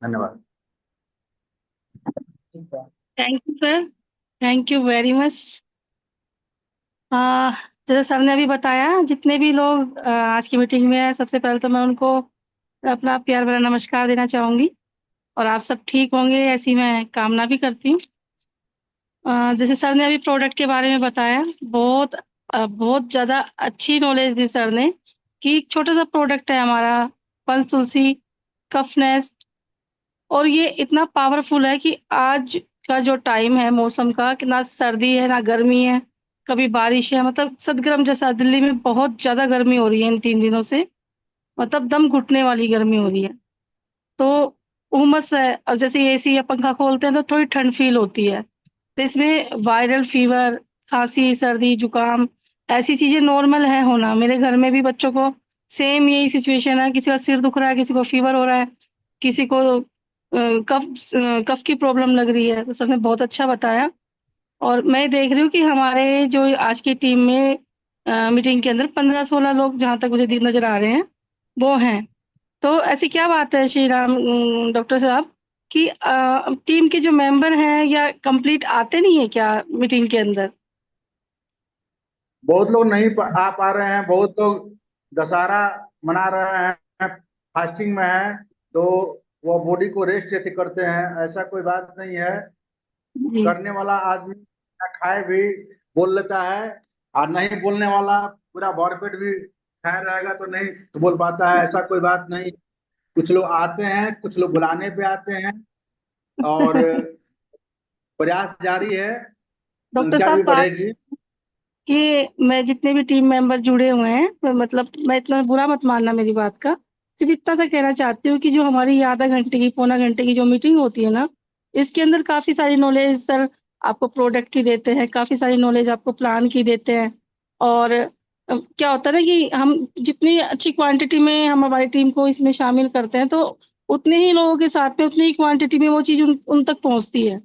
धन्यवाद। Thank you sir. Thank you very much. जैसे sir ने अभी बताया, जितने भी लोग आज की मीटिंग में आए, सबसे पहले तो मैं उनको अपना प्यार भरा नमस्कार देना चाहूंगी। और आप सब ठीक होंगे ऐसी मैं कामना भी करती हूँ। जैसे सर ने अभी प्रोडक्ट के बारे में बताया, बहुत ज़्यादा अच्छी नॉलेज दी सर ने कि एक छोटा सा प्रोडक्ट है हमारा पंच तुलसी कफ नेस्ट। और ये इतना पावरफुल है कि आज का जो टाइम है मौसम का, कि ना सर्दी है ना गर्मी है, कभी बारिश है, मतलब सदगर्म जैसा। दिल्ली में बहुत ज़्यादा गर्मी हो रही है इन 3 दिनों से, मतलब दम घुटने वाली गर्मी हो रही है। तो उमस है, और जैसे एसी या पंखा खोलते हैं तो थोड़ी ठंड फील होती है। तो इसमें वायरल फीवर, खांसी, सर्दी, जुकाम, ऐसी चीज़ें नॉर्मल है होना। मेरे घर में भी बच्चों को सेम यही सिचुएशन है। किसी का सिर दुख रहा है, किसी को फीवर हो रहा है, किसी को कफ की प्रॉब्लम लग रही है। तो सर ने बहुत अच्छा बताया। और मैं देख रही हूँ कि हमारे जो आज की टीम में मीटिंग के अंदर 15-16 लोग, जहाँ तक मुझे नजर आ रहे हैं, वो हैं। तो ऐसी क्या बात है श्री राम, डॉक्टर साहब, कि टीम के जो मेंबर हैं या कंप्लीट आते नहीं है क्या मीटिंग के अंदर? बहुत लोग नहीं आ पा रहे हैं, बहुत लोग दशहरा मना रहे हैं, फास्टिंग में है, तो वो बॉडी को रेस्ट ऐसे करते हैं। ऐसा कोई बात नहीं है। जी। करने वाला आदमी बिना खाए भी बोल लेता है, और नहीं बोलने वाला पूरा भरपेट भी खाए रहेगा तो नहीं तो बोल पाता है। ऐसा कोई बात नहीं। कुछ लोग आते हैं, कुछ लोग बुलाने पे आते हैं, और प्रयास जारी है, डॉक्टर संख्या भी साहब, बात बढ़ेगी। कि मैं जितने भी टीम मेंबर जुड़े हुए हैं, मतलब मैं, इतना बुरा मत मानना मेरी बात का, सिर्फ इतना सा कहना चाहती हूँ कि जो हमारी ये आधा घंटे की, पौना घंटे की जो मीटिंग होती है ना, इसके अंदर काफी सारी नॉलेज सर आपको प्रोडक्ट की देते हैं, काफी सारी नॉलेज आपको प्लान की देते हैं। और क्या होता है ना कि हम जितनी अच्छी क्वांटिटी में हम हमारी टीम को इसमें शामिल करते हैं, तो उतने ही लोगों के साथ में उतनी ही क्वांटिटी में वो चीज़ उन तक पहुंचती है।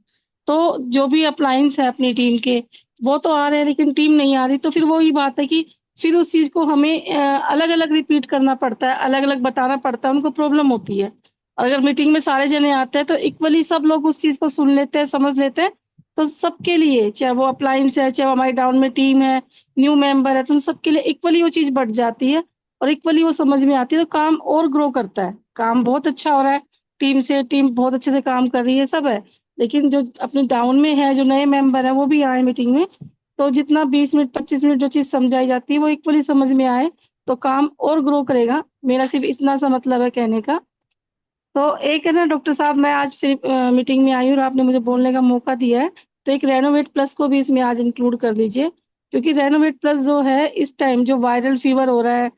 तो जो भी अप्लायंस है अपनी टीम के, वो तो आ रहे हैं लेकिन टीम नहीं आ रही, तो फिर वही बात है कि फिर उस चीज़ को हमें अलग-अलग रिपीट करना पड़ता है, अलग-अलग बताना पड़ता है, उनको प्रॉब्लम होती है। और अगर मीटिंग में सारे जने आते हैं तो इक्वली सब लोग उस चीज़ को सुन लेते हैं, समझ लेते हैं। तो सबके लिए, चाहे वो अप्लायंस है, चाहे वो हमारी डाउन में टीम है, न्यू मेंबर है, तो उन सबके लिए इक्वली वो चीज़ बढ़ जाती है और इक्वली वो समझ में आती है, तो काम और ग्रो करता है। काम बहुत अच्छा हो रहा है, टीम बहुत अच्छे से काम कर रही है, सब है। लेकिन जो अपने डाउन में है, जो नए मेंबर हैं, वो भी आए मीटिंग में, तो जितना 20 मिनट 25 मिनट जो चीज़ समझाई जाती है वो इक्वली समझ में आए, तो काम और ग्रो करेगा। मेरा सिर्फ इतना सा मतलब है कहने का। तो एक है ना डॉक्टर साहब, मैं आज फिर मीटिंग में आई हूँ और आपने मुझे बोलने का मौका दिया है, तो एक रेनोवेट प्लस को भी इसमें आज इंक्लूड कर लीजिए। क्योंकि रेनोवेट प्लस जो है, इस टाइम जो वायरल फीवर हो रहा है,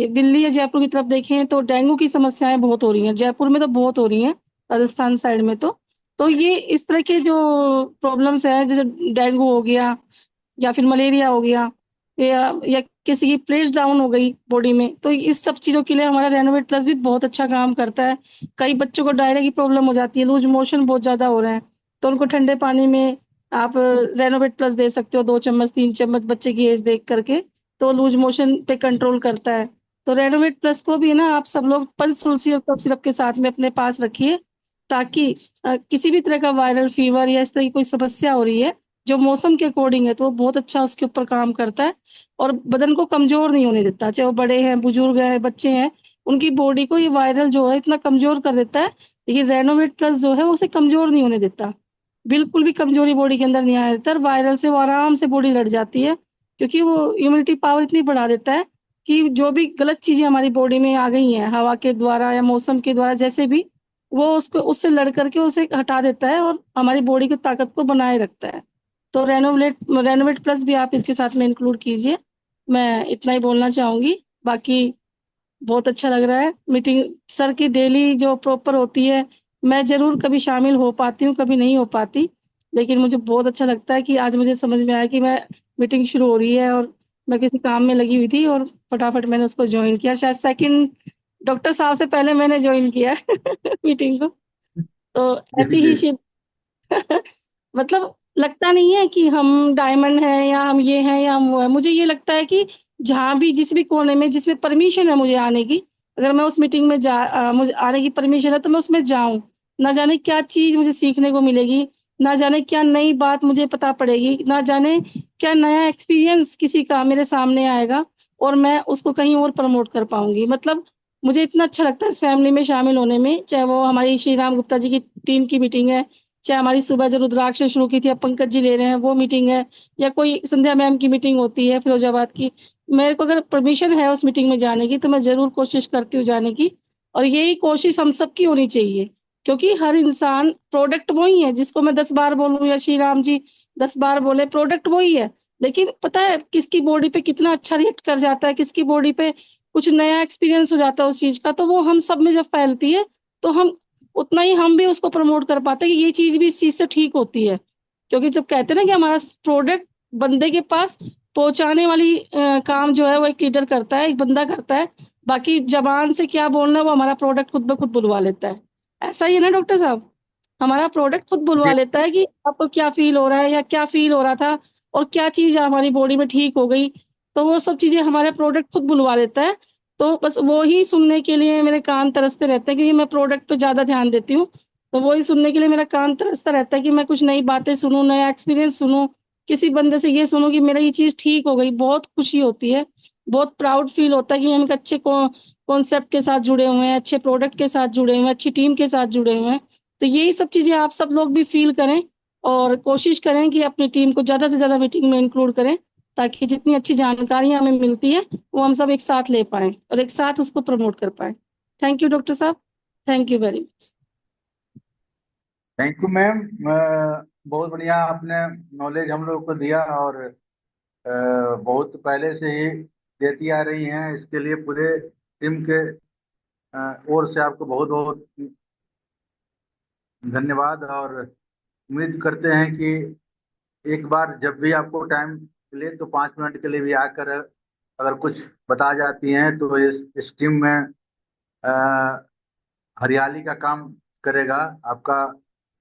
दिल्ली या जयपुर की तरफ देखें तो डेंगू की समस्याएं बहुत हो रही हैं, जयपुर में तो बहुत हो रही हैं, राजस्थान साइड में तो ये इस तरह के जो प्रॉब्लम्स हैं, जैसे डेंगू हो गया या फिर मलेरिया हो गया, या किसी की प्लेट्स डाउन हो गई बॉडी में, तो इस सब चीज़ों के लिए हमारा रेनोवेट प्लस भी बहुत अच्छा काम करता है। कई बच्चों को डायरिया की प्रॉब्लम हो जाती है, लूज मोशन बहुत ज़्यादा हो रहे हैं, तो उनको ठंडे पानी में आप रेनोवेट प्लस दे सकते हो, 2 चम्मच 3 चम्मच बच्चे की एज देख करके, तो लूज मोशन पे कंट्रोल करता है। तो रेनोवेट प्लस को भी ना आप सब लोग पंच तुलसी और कफ सिरप के साथ में अपने पास रखिए, ताकि किसी भी तरह का वायरल फीवर या इस तरह की कोई समस्या हो रही है जो मौसम के अकॉर्डिंग है, तो वो बहुत अच्छा उसके ऊपर काम करता है और बदन को कमज़ोर नहीं होने देता। चाहे वो बड़े हैं, बुजुर्ग हैं, बच्चे हैं, उनकी बॉडी को ये वायरल जो है इतना कमज़ोर कर देता है। लेकिन रेनोवेट प्लस जो है वो उसे कमज़ोर नहीं होने देता। बिल्कुल भी कमज़ोरी बॉडी के अंदर नहीं आने देता और वायरल से वो आराम से बॉडी लड़ जाती है। क्योंकि वो इम्यूनिटी पावर इतनी बढ़ा देता है कि जो भी गलत चीज़ें हमारी बॉडी में आ गई हैं, हवा के द्वारा या मौसम के द्वारा जैसे भी, वो उसको उससे लड़ करके उसे हटा देता है और हमारी बॉडी की ताकत को बनाए रखता है। तो रेनोवेट प्लस भी आप इसके साथ में इंक्लूड कीजिए। मैं इतना ही बोलना चाहूँगी। बाकी बहुत अच्छा लग रहा है मीटिंग सर की डेली जो प्रॉपर होती है। मैं ज़रूर कभी शामिल हो पाती हूँ, कभी नहीं हो पाती। लेकिन मुझे बहुत अच्छा लगता है कि आज मुझे समझ में आया कि मैं मीटिंग शुरू हो रही है और मैं किसी काम में लगी हुई थी और फटाफट मैंने उसको जॉइन किया। शायद सेकंड डॉक्टर साहब से पहले मैंने जॉइन किया मीटिंग को। तो जी ऐसी जी। ही मतलब लगता नहीं है कि हम डायमंड हैं या हम ये हैं या हम वो हैं। मुझे ये लगता है कि जहाँ भी, जिस भी कोने में जिसमें परमिशन है मुझे आने की, अगर मैं उस मीटिंग में मुझे आने की परमिशन है तो मैं उसमें जाऊँ। ना जाने क्या चीज मुझे सीखने को मिलेगी, ना जाने क्या नई बात मुझे पता पड़ेगी, ना जाने क्या नया एक्सपीरियंस किसी का मेरे सामने आएगा और मैं उसको कहीं और प्रमोट कर पाऊंगी। मतलब मुझे इतना अच्छा लगता है इस फैमिली में शामिल होने में, चाहे वो हमारी श्री राम गुप्ता जी की टीम की मीटिंग है, चाहे हमारी सुबह जो रुद्राक्ष शुरू की थी अब पंकज जी ले रहे हैं वो मीटिंग है, या कोई संध्या मैम की मीटिंग होती है फिरोजाबाद की। मेरे को अगर परमिशन है उस मीटिंग में जाने की तो मैं जरूर कोशिश करती हूँ जाने की, और यही कोशिश हम सबकी होनी चाहिए, क्योंकि हर इंसान प्रोडक्ट वही है, जिसको मैं 10 बार बोलूं या श्री राम जी 10 बार बोले, प्रोडक्ट वही है। लेकिन पता है किसकी बॉडी पे कितना अच्छा रिएक्ट कर जाता है, किसकी बॉडी पे कुछ नया एक्सपीरियंस हो जाता है उस चीज का, तो वो हम सब में जब फैलती है तो हम उतना ही हम भी उसको प्रमोट कर पाते हैं कि ये चीज भी इस चीज से ठीक होती है। क्योंकि जब कहते हैं ना कि हमारा प्रोडक्ट बंदे के पास पहुंचाने वाली काम जो है वो एक लीडर करता है, एक बंदा करता है, बाकी जबान से क्या बोलना है वो हमारा प्रोडक्ट खुद ब खुद बुलवा लेता है। ऐसा ही है ना डॉक्टर साहब, हमारा प्रोडक्ट खुद बुलवा जी। लेता है कि आपको क्या फील हो रहा है या क्या फील हो रहा था और क्या चीज हमारी बॉडी में ठीक हो गई, तो वो सब चीजें हमारे प्रोडक्ट खुद बुलवा लेता है। तो बस वो ही सुनने के लिए मेरे कान तरसते रहते हैं, क्योंकि मैं प्रोडक्ट पे ज्यादा ध्यान देती हूँ। तो वो ही सुनने के लिए मेरा कान तरसता रहता है कि मैं कुछ नई बातें सुनूं, नया एक्सपीरियंस सुनूं, किसी बंदे से ये सुनूं कि मेरा ये चीज ठीक हो गई। बहुत खुशी होती है, बहुत प्राउड फील होता है कि हम एक अच्छे कॉन्सेप्ट के साथ जुड़े हुए हैं, अच्छे प्रोडक्ट के साथ जुड़े हुए हैं, अच्छी टीम के साथ जुड़े हुए हैं। तो यही सब चीजें आप सब लोग भी फील करें और कोशिश करें कि अपनी टीम को ज्यादा से ज्यादा मीटिंग में इंक्लूड करें, ताकि जितनी अच्छी जानकारी हमें मिलती है वो हम सब एक साथ ले पाए और एक साथ उसको प्रमोट कर पाए। थैंक यू डॉक्टर साहब, thank you very much. Thank you ma'am. बहुत बढ़िया आपने नॉलेज हम लोग को दिया, और बहुत पहले से ही देती आ रही हैं, इसके लिए पूरे टीम के ओर से आपको बहुत बहुत धन्यवाद। और उम्मीद करते हैं कि एक बार जब भी आपको टाइम मिले तो 5 मिनट के लिए भी आकर अगर कुछ बता जाती हैं तो इस टीम में अ, हरियाली का काम करेगा आपका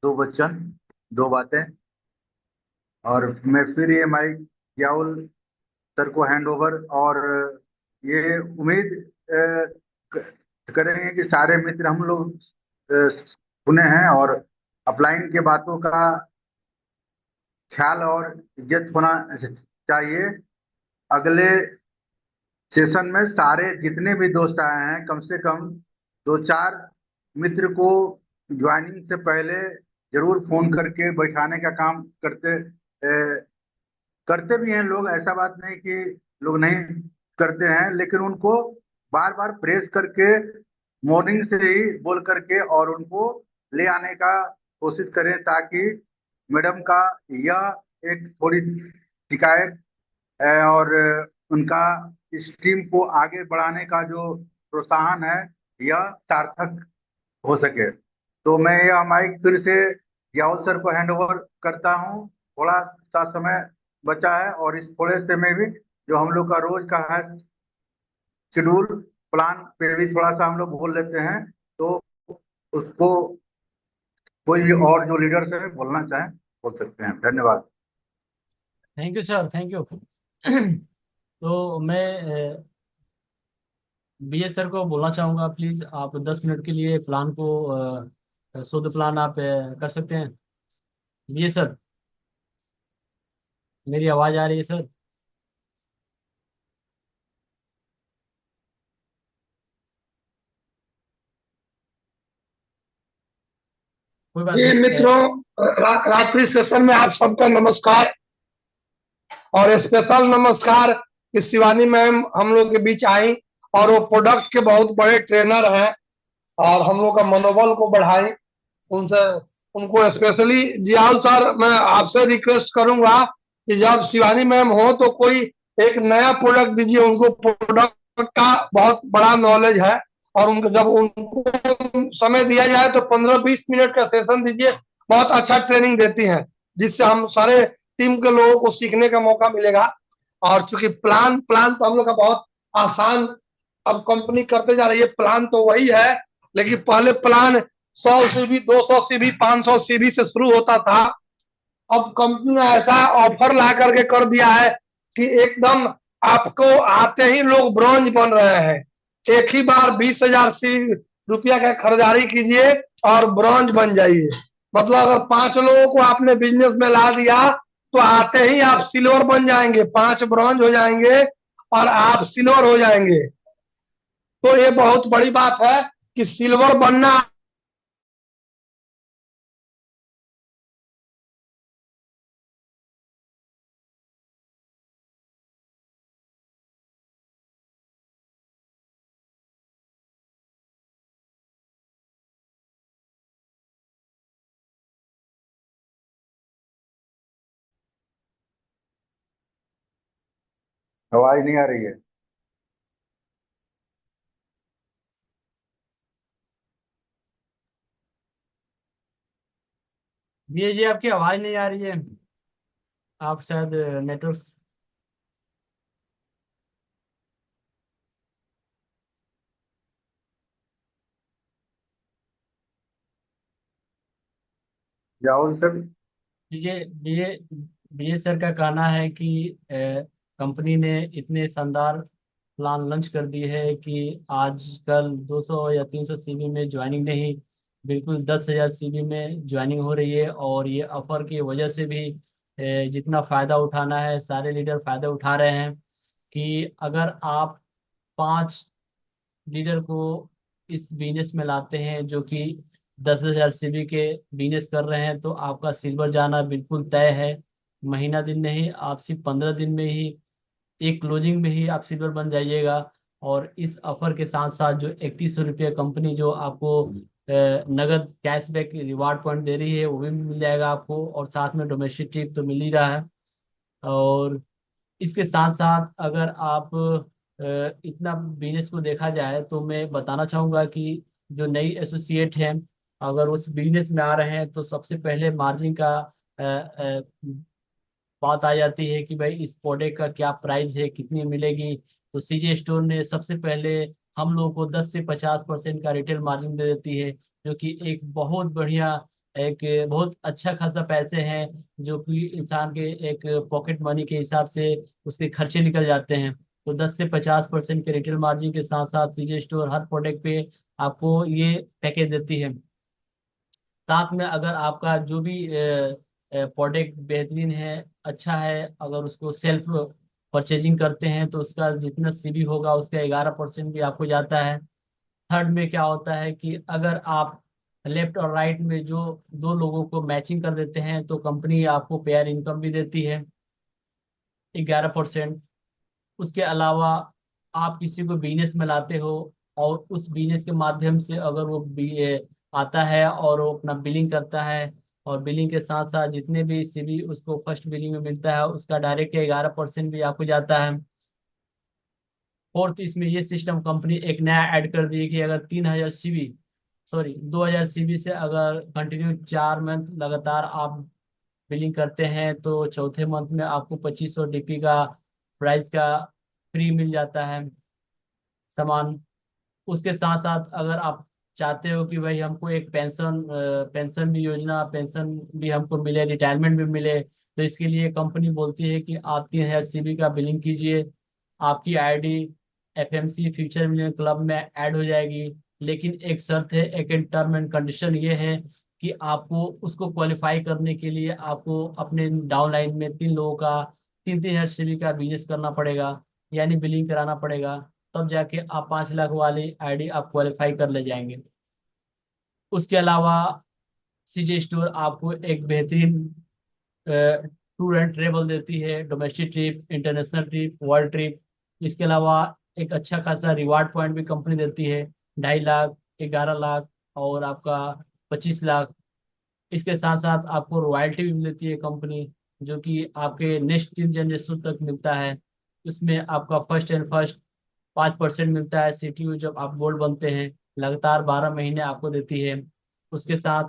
दो बच्चन, दो बातें। और मैं फिर ये माइक याउल सर को हैंड ओवर, और ये उम्मीद करेंगे कि सारे मित्र हम लोग सुने हैं, और अपलाइन के बातों का ख्याल और इज्जत होना चाहिए। अगले सेशन में सारे जितने भी दोस्त आए हैं कम से कम दो चार मित्र को ज्वाइनिंग से पहले जरूर फोन करके बैठाने का काम करते भी हैं लोग। ऐसा बात नहीं कि लोग नहीं करते हैं, लेकिन उनको बार बार प्रेस करके मॉर्निंग से ही बोल करके और उनको ले आने का कोशिश करें, ताकि मैडम का यह एक थोड़ी शिकायत है, और उनका इस टीम को आगे बढ़ाने का जो प्रोत्साहन है यह सार्थक हो सके। तो मैं यह माइक फिर से याहुल सर को हैंड ओवर करता हूँ। थोड़ा सा समय बचा है, और इस थोड़े से में भी जो हम लोग का रोज का है शेड्यूल प्लान पे भी थोड़ा सा हम लोग बोल लेते हैं, तो उसको कोई भी और जो लीडर्स है बोलना चाहें बोल सकते हैं। धन्यवाद। Thank you sir, thank you. तो मैं बीएस सर को बोलना चाहूँगा, प्लीज़ आप 10 मिनट के लिए प्लान को शुद्ध प्लान आप कर सकते हैं। बीएस सर, मेरी आवाज़ आ रही है सर? कोई बात जी नहीं। मित्रों, रात्रि सेशन में आप सबका नमस्कार, और स्पेशल नमस्कार इस शिवानी मैम हम लोग के बीच आई, और वो प्रोडक्ट के बहुत बड़े ट्रेनर हैं और हम लोग का मनोबल को बढ़ाई। उनसे उनको स्पेशली जियाल सर, मैं आपसे रिक्वेस्ट करूंगा कि जब शिवानी मैम हो तो कोई एक नया प्रोडक्ट दीजिए। उनको प्रोडक्ट का बहुत बड़ा नॉलेज है, और उनको जब उनको समय दिया जाए तो 15-20 मिनट का सेशन दीजिए। बहुत अच्छा ट्रेनिंग देती हैं, जिससे हम सारे टीम के लोगों को सीखने का मौका मिलेगा। और चूंकि प्लान प्लान तो हम लोग का बहुत आसान अब कंपनी करते जा रही है, प्लान तो वही है, लेकिन पहले प्लान 100 सीबी, 200 सीबी, 500 सीबी से शुरू होता था। अब कंपनी ने ऐसा ऑफर ला करके कर दिया है कि एकदम आपको आते ही लोग ब्रॉन्ज बन रहे हैं। एक ही बार 20,000 सीबी रुपया का खरीदारी कीजिए और ब्रॉन्ज बन जाइए। मतलब अगर 5 लोगों को आपने बिजनेस में ला दिया तो आते ही आप सिल्वर बन जाएंगे, 5 ब्रॉन्ज हो जाएंगे और आप सिल्वर हो जाएंगे। तो ये बहुत बड़ी बात है कि सिल्वर बनना आवाज नहीं आ रही है। जी आपकी आवाज नहीं आ रही है, आप शायद नेटवर्क। जाओ सर। ये बीए बीए सर का कहना है कि कंपनी ने इतने शानदार प्लान लॉन्च कर दिए है कि आजकल 200 या 300 सीबी में ज्वाइनिंग नहीं, बिल्कुल 10,000 सीबी में ज्वाइनिंग हो रही है। और ये ऑफर की वजह से भी जितना फ़ायदा उठाना है सारे लीडर फ़ायदा उठा रहे हैं। कि अगर आप 5 लीडर को इस बिजनेस में लाते हैं जो कि 10,000 सीबी के बिजनेस कर रहे हैं, तो आपका सिल्वर जाना बिल्कुल तय है। महीना दिन नहीं, आप सिर्फ 15 दिन में ही, एक क्लोजिंग में ही आप सिल्वर बन जाइएगा। और इस ऑफर के साथ साथ जो 3100 रुपये कंपनी जो आपको नगद कैशबैक रिवार्ड पॉइंट दे रही है वो भी मिल जाएगा आपको, और साथ में डोमेस्टिक ट्रिप तो मिल ही रहा है। और इसके साथ साथ अगर आप इतना बिजनेस को देखा जाए तो मैं बताना चाहूँगा कि जो नई एसोसिएट हैं, अगर उस बिजनेस में आ रहे हैं तो सबसे पहले मार्जिन का बात आ जाती है कि भाई इस प्रोडक्ट का क्या प्राइस है, कितनी मिलेगी। तो सीजे स्टोर ने सबसे पहले हम लोगों को 10 से 50% का रिटेल मार्जिन दे देती है, जो कि एक बहुत बढ़िया, एक बहुत अच्छा खासा पैसे हैं, जो कि इंसान के एक पॉकेट मनी के हिसाब से उसके खर्चे निकल जाते हैं। तो 10 से 50% के रिटेल मार्जिन के साथ साथ सीजे स्टोर हर प्रोडक्ट पे आपको ये पैकेज देती है। साथ में अगर आपका जो भी प्रोडक्ट बेहतरीन है, अच्छा है, अगर उसको सेल्फ परचेजिंग करते हैं तो उसका जितना सीबी होगा उसका 11% भी आपको जाता है। थर्ड में क्या होता है कि अगर आप लेफ्ट और राइट में जो 2 लोगों को मैचिंग कर देते हैं तो कंपनी आपको पेयर इनकम भी देती है 11%। उसके अलावा आप किसी को बिजनेस में लाते हो और उस बिजनेस के माध्यम से अगर वो आता है और वो अपना बिलिंग करता है, और बिलिंग के साथ साथ जितने भी सीबी उसको फर्स्ट बिलिंग में मिलता है उसका डायरेक्ट 11% भी आपको जाता है। फोर्थ, इसमें ये सिस्टम कंपनी एक नया ऐड कर दी है कि अगर 3,000 सीबी, सॉरी 2,000 सीबी से अगर कंटिन्यू 4 मंथ लगातार आप बिलिंग करते हैं तो चौथे मंथ में आपको 2500 डीपी का प्राइस का फ्री मिल जाता है सामान। उसके साथ साथ अगर आप चाहते हो कि भाई हमको एक पेंशन भी योजना, पेंशन भी हमको मिले, रिटायरमेंट भी मिले, तो इसके लिए कंपनी बोलती है कि आप 3,000 सीबी का बिलिंग कीजिए, आपकी ID FMC future million club में ऐड हो जाएगी। लेकिन एक शर्त है, एक टर्म एंड कंडीशन ये है कि आपको उसको क्वालिफाई करने के लिए आपको अपने डाउनलाइन में 3 लोगों का 3,000 सीबी का बिजनेस करना पड़ेगा, यानी बिलिंग कराना पड़ेगा। तब जाके आप 5 लाख वाली आईडी आप क्वालिफाई कर ले जाएंगे। उसके अलावा सीजे स्टोर आपको एक बेहतरीन टूर एंड ट्रेवल देती है, domestic trip, international trip, world trip. इसके अलावा एक अच्छा खासा रिवार्ड पॉइंट भी कंपनी देती है, 2.5 लाख, 11 लाख और आपका 25 लाख। इसके साथ साथ आपको रॉयल्टी भी मिलती है कंपनी, जो कि आपके नेक्स्ट 3 जनरेशन तक मिलता है। उसमें आपका फर्स्ट एंड फर्स्ट 5% मिलता है सीटीयू जब आप गोल्ड बनते हैं, लगातार 12 महीने आपको देती है। उसके साथ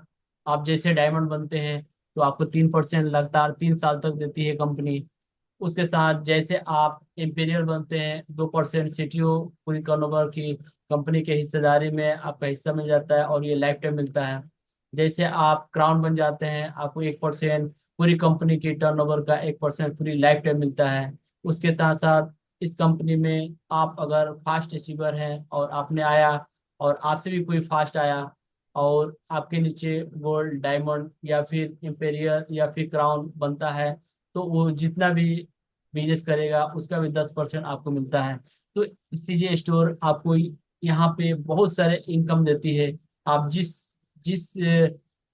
आप जैसे डायमंड बनते हैं तो आपको 3% लगातार 3 साल तक देती है कंपनी। उसके साथ जैसे आप इंपीरियल बनते हैं 2% सीटीओ पूरी टर्नओवर की कंपनी के हिस्सेदारी में आपका हिस्सा मिल जाता है और ये लाइफ टाइम मिलता है। जैसे आप क्राउन बन जाते हैं आपको 1% पूरी कंपनी की टर्नओवर का 1% पूरी लाइफ टाइम मिलता है। उसके साथ साथ इस कंपनी में आप अगर फास्ट अचीवर हैं और आपने आया और आपसे भी कोई फास्ट आया और आपके नीचे गोल्ड, डायमंड या फिर इंपेरियल या फिर क्राउन बनता है, तो वो जितना भी बिजनेस करेगा उसका भी 10% आपको मिलता है। तो सीजे स्टोर आपको यहाँ पे बहुत सारे इनकम देती है। आप जिस जिस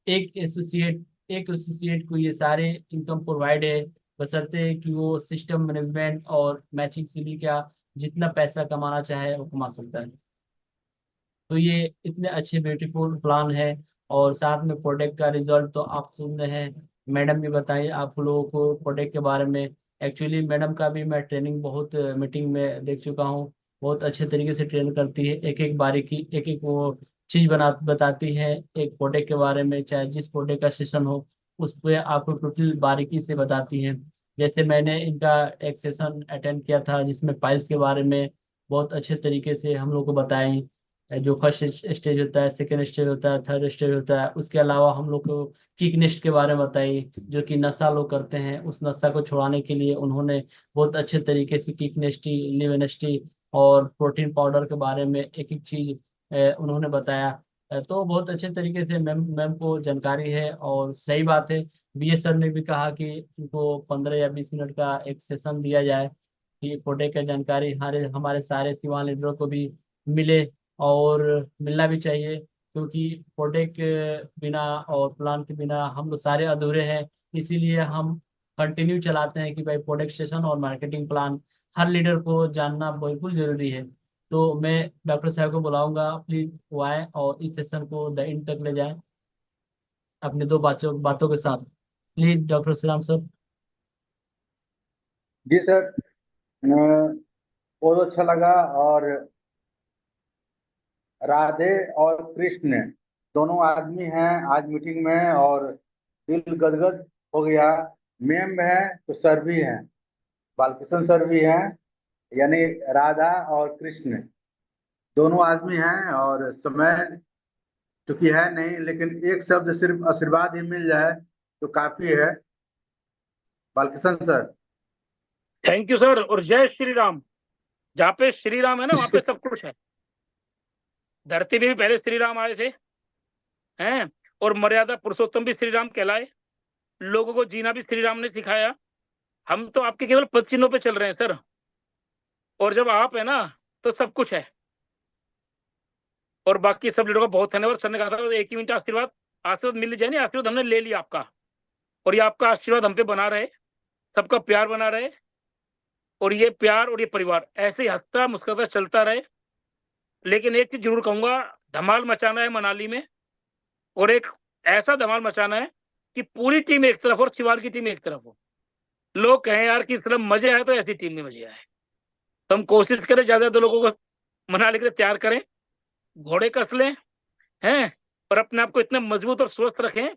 एक एसोसिएट को ये सारे इनकम प्रोवाइड है, बशर्ते कि वो सिस्टम मैनेजमेंट और मैचिंग से भी क्या जितना पैसा कमाना चाहे वो कमा सकता है। तो ये इतने अच्छे ब्यूटीफुल प्लान है। और साथ में प्रोडक्ट का रिजल्ट तो आप सुन रहे हैं, मैडम भी बताइए आप लोगों को प्रोडक्ट के बारे में। एक्चुअली मैडम का भी मैं ट्रेनिंग बहुत मीटिंग में देख चुका हूँ, बहुत अच्छे तरीके से ट्रेन करती है, एक एक बारीकी एक एक वो चीज़ बताती है एक प्रोडक्ट के बारे में, चाहे जिस प्रोडक्ट का सेशन हो उस पर आपको टोटल बारीकी से बताती है। जैसे मैंने इनका एक सेशन अटेंड किया था जिसमें पाइल्स के बारे में बहुत अच्छे तरीके से हम लोग को बताएं, जो फर्स्ट स्टेज होता है, सेकेंड स्टेज होता है, थर्ड स्टेज होता है। उसके अलावा हम लोग को किक नेस्ट के बारे में बताइए, जो कि नशा लोग करते हैं, उस नशा को छुड़ाने के लिए उन्होंने बहुत अच्छे तरीके से किक नेस्टी, लिवेनेस्टी और प्रोटीन पाउडर के बारे में एक एक चीज उन्होंने बताया। तो बहुत अच्छे तरीके से मैम मैम को जानकारी है। और सही बात है, बीएस सर ने भी कहा कि उनको 15 या 20 मिनट का एक सेशन दिया जाए कि प्रोडक्ट का जानकारी हमारे हमारे सारे सिवान लीडरों को भी मिले, और मिलना भी चाहिए, क्योंकि प्रोडक्ट के बिना और प्लान के बिना हम लोग सारे अधूरे हैं। इसीलिए हम कंटिन्यू चलाते हैं कि भाई प्रोडक्ट सेशन और मार्केटिंग प्लान हर लीडर को जानना बिल्कुल जरूरी है। तो मैं डॉक्टर साहब को बुलाऊंगा, प्लीज वो आए और इस सेशन को द एंड तक ले जाएं अपने दो बातों बातों के साथ। Please doctor Shriram sir. जी सर, बहुत अच्छा लगा। और राधे और कृष्ण दोनों आदमी हैं आज मीटिंग में, और दिल गदगद हो गया। मैम है तो सर भी हैं, बालकृष्ण सर भी हैं, यानी राधा और कृष्ण दोनों आदमी हैं। और समय चूंकि है नहीं, लेकिन एक शब्द सिर्फ आशीर्वाद ही मिल जाए तो काफी है। Balkrishna sir. Thank you sir, और जय श्री राम। जहाँ पे श्री राम है ना वहाँ पे सब कुछ है। धरती में भी पहले श्री राम आए थे हैं, और मर्यादा पुरुषोत्तम भी श्री राम कहलाए। लोगों को जीना भी श्री राम ने सिखाया। हम तो आपके केवल पद चिन्हों पे चल रहे हैं सर, और जब आप है ना तो सब कुछ है। और बाकी सब लीडरों का बहुत धन्यवाद। सर ने कहा था एक ही मिनट आशीर्वाद, आशीर्वाद मिल जाए नहीं, आशीर्वाद हमने ले लिया आपका, और ये आपका आशीर्वाद हम पे बना रहे, सबका प्यार बना रहे, और ये प्यार और ये परिवार ऐसे ही हंसता मुस्कुराता चलता रहे। लेकिन एक चीज जरूर कहूंगा, धमाल मचाना है मनाली में, और एक ऐसा धमाल मचाना है कि पूरी टीम एक तरफ और शिवाल की टीम एक तरफ हो। लोग कहें यार कि इस मजे आए, तो ऐसी टीम में मजे आए। तो हम कोशिश करें ज्यादा लोगों को मनाली के लिए तैयार करें, घोड़े कस लें हैं, और अपने आप को इतना मजबूत और स्वस्थ रखें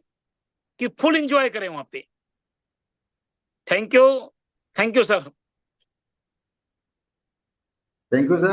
कि फुल एंजॉय करें वहां पे। Thank you sir. Thank you sir.